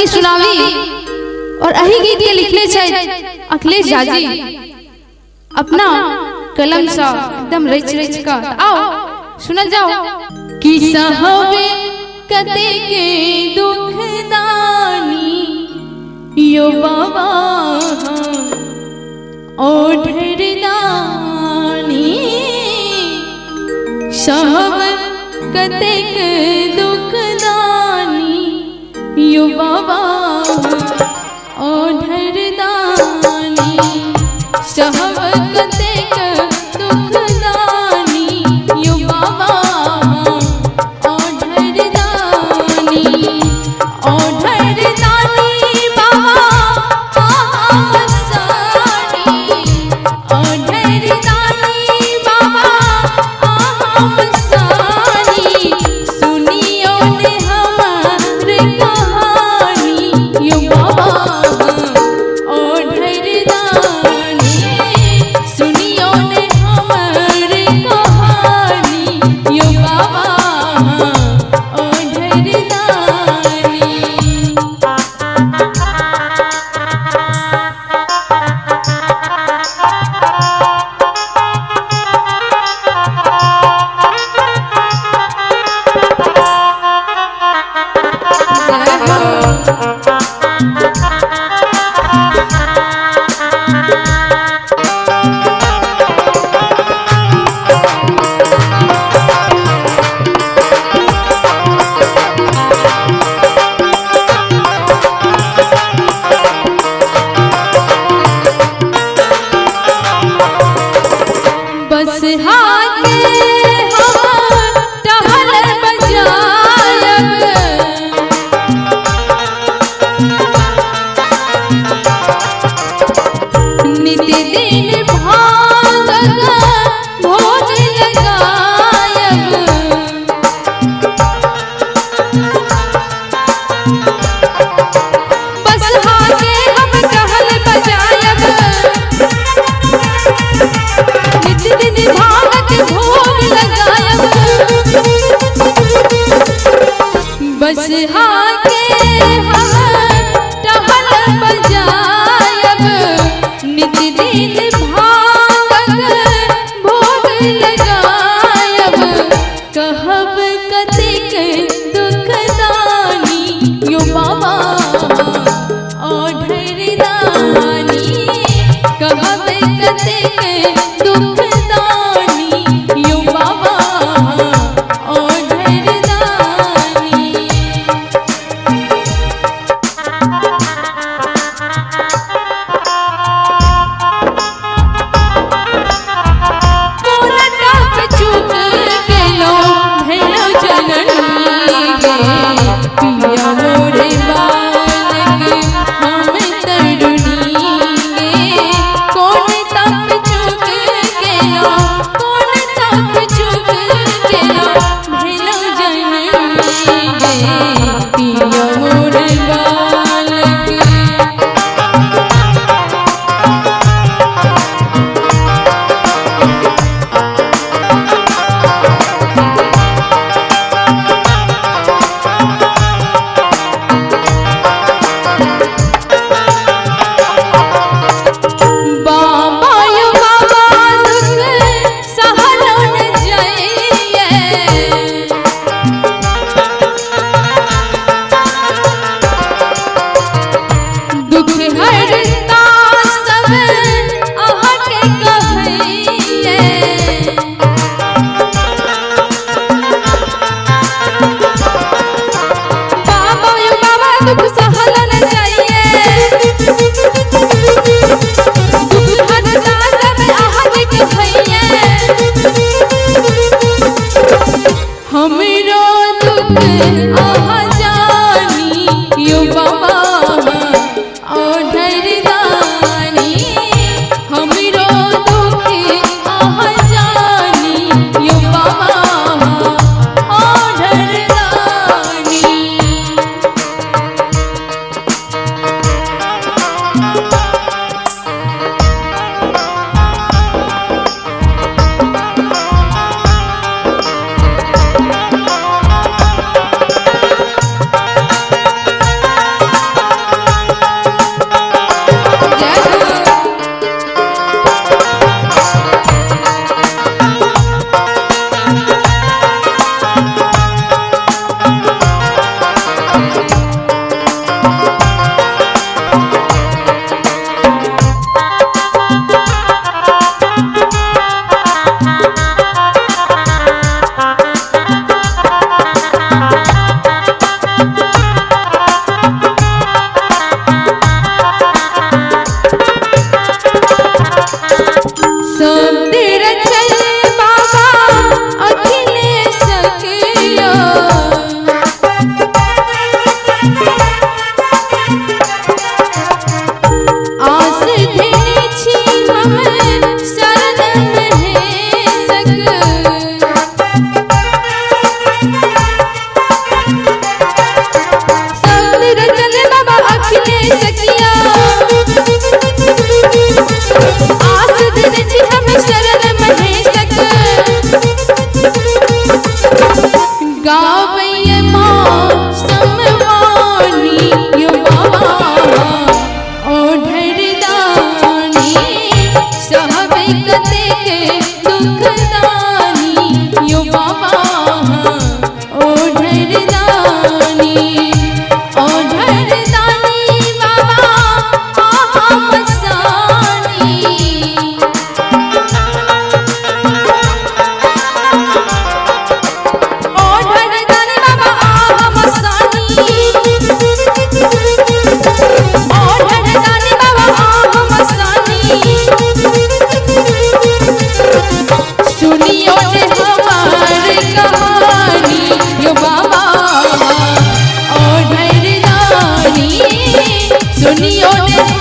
के सुनावी और अही गीत के लिखले छे अखिलेश जाजी अपना कलम सा एकदम रच रच का। आओ सुनल जाओ कि सहवे कते के दुखदानी यो बाबा ओढ़रदानी सहव कते के दुखदानी यो बाबा ओढ़रदानी सहव कते के दुखदानी यो बाबा ओढ़रदानी ओढ़रदानी बाबा आमसानी ओढ़रदानी बाबा आमसानी सुनियो ने हमार कहानी यो बाबा ओढ़रदानी सुनियो ने हमार कहानी यो बाबा ओढ़रदानी। बस हाथ हम टहल बजायब नित दिन भागग भोज लगायब बस हाथ हम टहल बजायब नित दिन भागत भोग लगायब बस हाके हम टहल बजायब नित दिन भागत भोग लगायब कहब कतेक दुखदानी यो बाबा ओढ़रदानी कहब कतेक दुखदानी यो बाबा ओढ़रदानी। आस दिन जी हम शरण महेशक गावैया मौसम वाणी यो बाबा ओढ़र दानी सहबै कते के दुख दानी यो बाबा ओढ़र दानी बाबा आहा मस्तानी ओढ़र दानी बाबा आहा मस्तानी ओढ़र दानी बाबा आहा मस्तानी सुनियो ने हमार कहानी यो बाबा ओढ़र दानी सुनियो ने